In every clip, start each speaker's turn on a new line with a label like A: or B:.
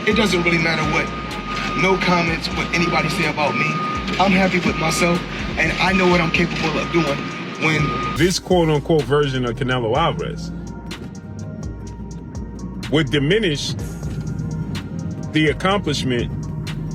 A: it doesn't really matter what, no comments, what anybody say about me. I'm happy with myself, and I know what I'm capable of doing when...
B: This quote-unquote version of Canelo Alvarez would diminish the accomplishment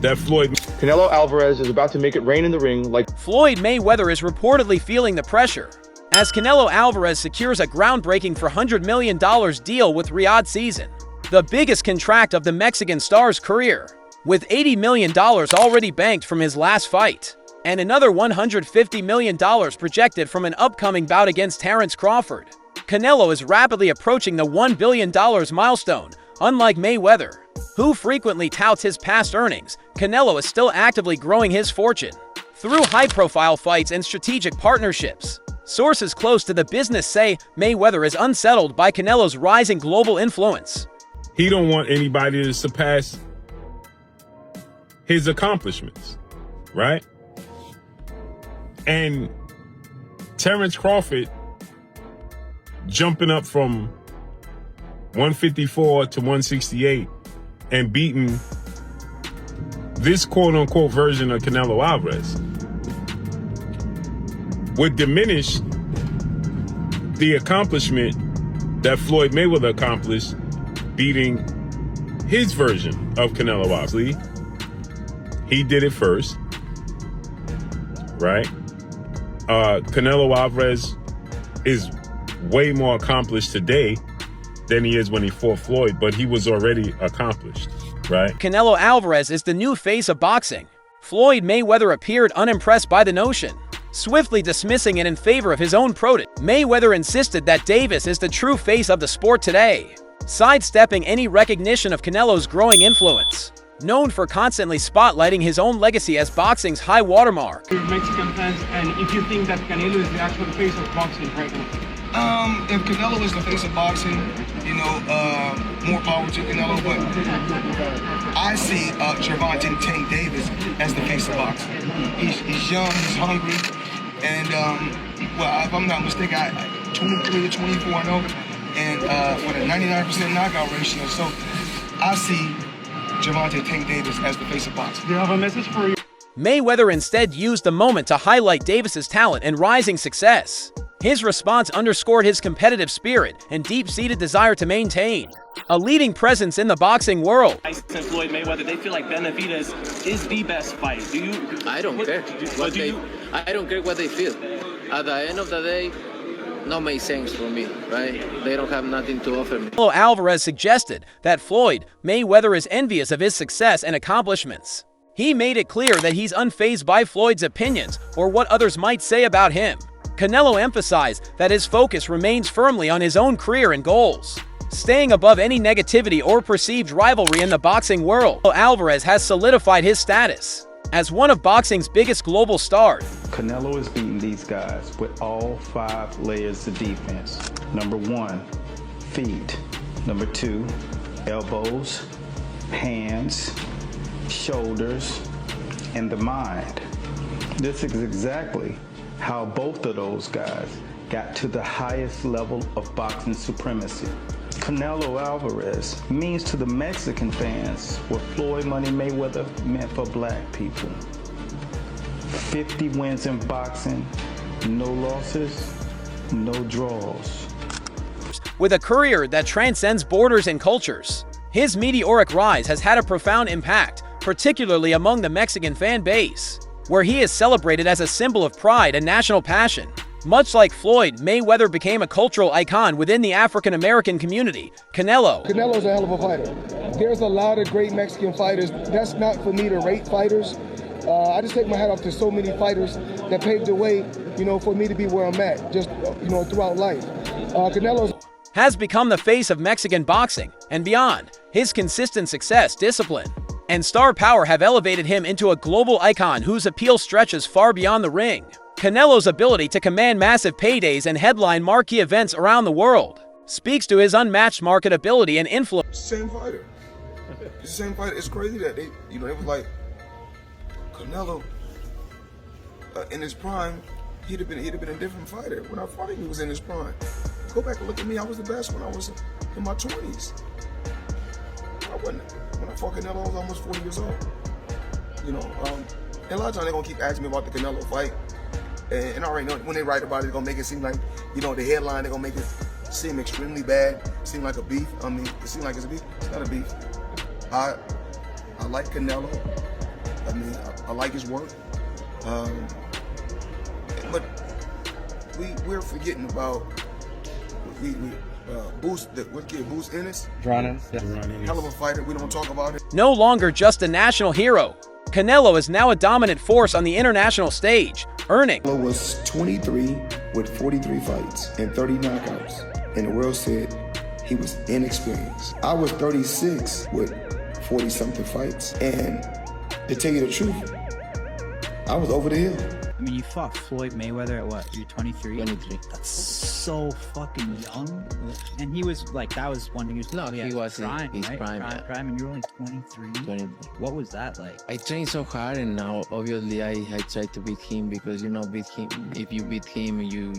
B: that Floyd...
C: Canelo Alvarez is about to make it rain in the ring like...
D: Floyd Mayweather is reportedly feeling the pressure, as Canelo Alvarez secures a groundbreaking $400 million deal with Riyadh Season, the biggest contract of the Mexican star's career, with $80 million already banked from his last fight, and another $150 million projected from an upcoming bout against Terence Crawford. Canelo is rapidly approaching the $1 billion milestone. Unlike Mayweather, who frequently touts his past earnings, Canelo is still actively growing his fortune through high-profile fights and strategic partnerships. Sources close to the business say Mayweather is unsettled by Canelo's rising global influence.
B: He don't want anybody to surpass his accomplishments, right? And Terence Crawford jumping up from 154 to 168 and beating this quote-unquote version of Canelo Alvarez would diminish the accomplishment that Floyd Mayweather accomplished beating his version of Canelo Alvarez. He did it first, right? Canelo Alvarez is way more accomplished today than he is when he fought Floyd, but he was already accomplished, right?
D: Canelo Alvarez is the new face of boxing. Floyd Mayweather appeared unimpressed by the notion, swiftly dismissing it in favor of his own protege. Mayweather insisted that Davis is the true face of the sport today, sidestepping any recognition of Canelo's growing influence. Known for constantly spotlighting his own legacy as boxing's high watermark.
E: Mexican fans, and if you think that Canelo is the actual face of boxing right now?
A: If Canelo is the face of boxing, you know, more power to Canelo, but I see Gervonta Tank Davis as the face of boxing. He's young, he's hungry, and, well, if I'm not mistaken, 23 to 24-0, and with a 99% knockout ratio, so I see Gervonta Tank Davis as the face of boxing.
E: Do you have a message for you?
D: Mayweather instead used the moment to highlight Davis's talent and rising success. His response underscored his competitive spirit and deep-seated desire to maintain a leading presence in the boxing world.
F: Tyson and Floyd Mayweather, they feel like Benavidez is the best fight. Do you?
G: I don't care. I don't care what they feel. At the end of the day, no makes sense for me, right? They don't have nothing to offer me.
D: Canelo Alvarez suggested that Floyd Mayweather is envious of his success and accomplishments. He made it clear that he's unfazed by Floyd's opinions or what others might say about him. Canelo emphasized that his focus remains firmly on his own career and goals, staying above any negativity or perceived rivalry in the boxing world. Alvarez has solidified his status as one of boxing's biggest global stars.
H: Canelo is beating these guys with all 5 layers of defense. Number 1, feet. Number 2, elbows, hands, shoulders, and the mind. This is exactly how both of those guys got to the highest level of boxing supremacy. Canelo Alvarez means to the Mexican fans what Floyd Money Mayweather meant for black people. 50 wins in boxing, no losses, no draws.
D: With a career that transcends borders and cultures, his meteoric rise has had a profound impact, particularly among the Mexican fan base, where he is celebrated as a symbol of pride and national passion. Much like Floyd, Mayweather became a cultural icon within the African-American community.
A: Canelo's a hell of a fighter. There's a lot of great Mexican fighters. That's not for me to rate fighters. I just take my hat off to so many fighters that paved the way, you know, for me to be where I'm at, just, you know, throughout life. Canelo
D: has become the face of Mexican boxing and beyond. His consistent success, discipline, and star power have elevated him into a global icon whose appeal stretches far beyond the ring. Canelo's ability to command massive paydays and headline marquee events around the world speaks to his unmatched marketability and influence.
A: Same fighter. It's the same fighter. It's crazy that they, you know, it was like Canelo in his prime. He'd have been a different fighter. When I fought him, he was in his prime. Go back and look at me. I was the best when I was in my 20s. When I fought Canelo, I was almost 40 years old. You know, and a lot of times they're gonna keep asking me about the Canelo fight. And I already know when they write about it, they're gonna make it seem like, you know, the headline, they're gonna make it seem extremely bad, seem like a beef. I mean, it seems like it's a beef. It's not a beef. I like Canelo. I mean, I like his work. But we're forgetting about Bouts, what kid, Bouts Ennis? Hell of a fighter. We don't talk about it.
D: No longer just a national hero, Canelo is now a dominant force on the international stage, earning.
A: Canelo was 23 with 43 fights and 30 knockouts, and the world said he was inexperienced. I was 36 with 40-something fights, and to tell you the truth, I was over the hill.
I: I mean, you fought Floyd Mayweather at what? You're 23?
G: 23.
I: That's so fucking young. And he was like, that was when he was
G: No, he was in
I: prime,
G: his
I: right?
G: prime, yeah.
I: Prime, and you were only 23.
G: 23.
I: What was that like?
G: I trained so hard, and now obviously I tried to beat him because, you know, beat him. If you beat him, you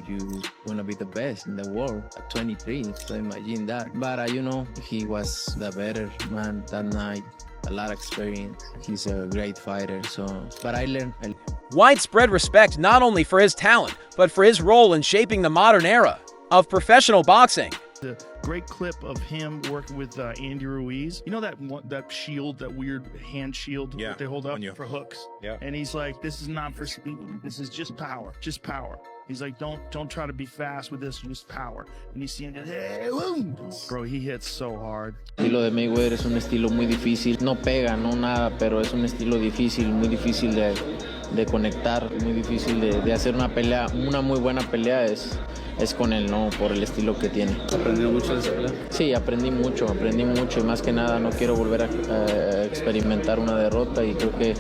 G: wanna be the best in the world at 23. So imagine that. But you know, he was the better man that night. A lot of experience. He's a great fighter. So, but I learned.
D: Widespread respect not only for his talent, but for his role in shaping the modern era of professional boxing.
J: The great clip of him working with Andy Ruiz. You know that shield, that weird hand shield that they hold up for hooks?
B: Yeah.
J: And he's like, this is not for speed. This is just power. Just power. He's like, don't try to be fast with this, just power. And you see him, bro, he hits so hard.
G: El estilo de Mayweather es un estilo muy difícil. No pega, no nada, pero es un estilo difícil, muy difícil de conectar, muy difícil de hacer una pelea. Una muy buena pelea es con él, ¿no? Por el estilo que tiene. ¿Aprendió mucho de esa pelea? Sí, aprendí mucho y más que nada no quiero volver a experimentar una derrota y creo que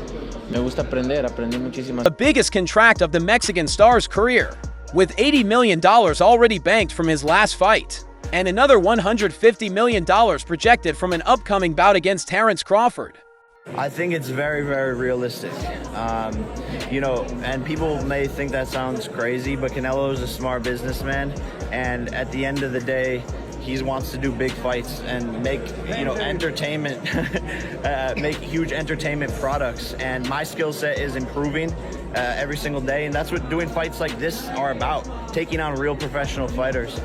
G: me gusta aprendí muchísimas.
D: The biggest contract of the Mexican star's career, with $80 million already banked from his last fight, and another $150 million projected from an upcoming bout against Terrence Crawford.
K: I think it's very, very realistic. You know, and people may think that sounds crazy, but Canelo is a smart businessman, and at the end of the day, he wants to do big fights and make, you know, entertainment, make huge entertainment products. And my skill set is improving every single day, and that's what doing fights like this are about, taking on real professional fighters,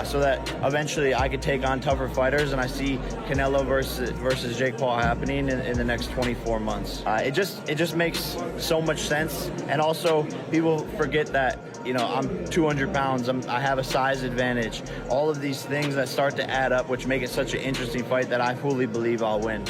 K: so that eventually I could take on tougher fighters. And I see Canelo versus Jake Paul happening in the next 24 months. It just makes so much sense. And also, people forget that, you know, I'm 200 pounds, I have a size advantage. All of these things that start to add up, which make it such an interesting fight that I fully believe I'll win.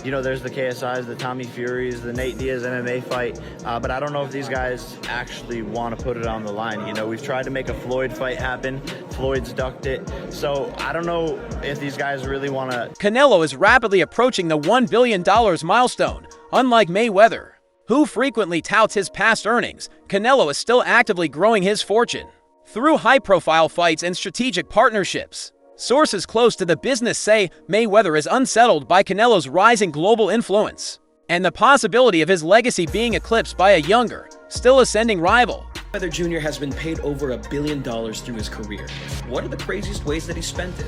K: You know, there's the KSIs, the Tommy Furies, the Nate Diaz MMA fight, but I don't know if these guys actually want to put it on the line. You know, we've tried to make a Floyd fight happen. Floyd's ducked it. So I don't know if these guys really want to.
D: Canelo is rapidly approaching the $1 billion milestone. Unlike Mayweather, who frequently touts his past earnings, Canelo is still actively growing his fortune through high-profile fights and strategic partnerships. Sources close to the business say Mayweather is unsettled by Canelo's rising global influence and the possibility of his legacy being eclipsed by a younger, still ascending rival.
L: Mayweather Jr. has been paid over $1 billion through his career. What are the craziest ways that he spent it?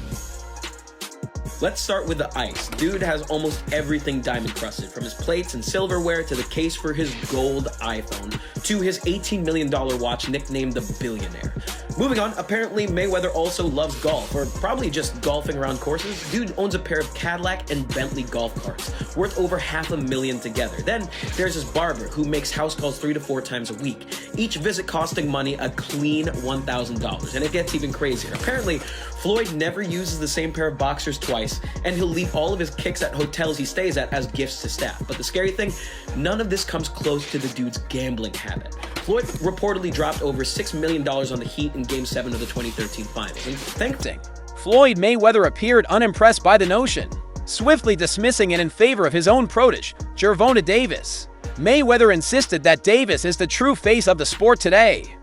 L: Let's start with the ice. Dude has almost everything diamond crusted, from his plates and silverware to the case for his gold iPhone to his $18 million watch nicknamed the Billionaire. Moving on, apparently Mayweather also loves golf, or probably just golfing around courses. Dude owns a pair of Cadillac and Bentley golf carts, worth over $500,000 together. Then there's his barber, who makes house calls 3 to 4 times a week, each visit costing money a clean $1,000. And it gets even crazier. Apparently, Floyd never uses the same pair of boxers twice, and he'll leave all of his kicks at hotels he stays at as gifts to staff. But the scary thing, none of this comes close to the dude's gambling habit. Floyd reportedly dropped over $6 million on the Heat in Game 7 of the 2013 Finals. And
D: Thankfully, Floyd Mayweather appeared unimpressed by the notion, swiftly dismissing it in favor of his own protege, Gervonta Davis. Mayweather insisted that Davis is the true face of the sport today.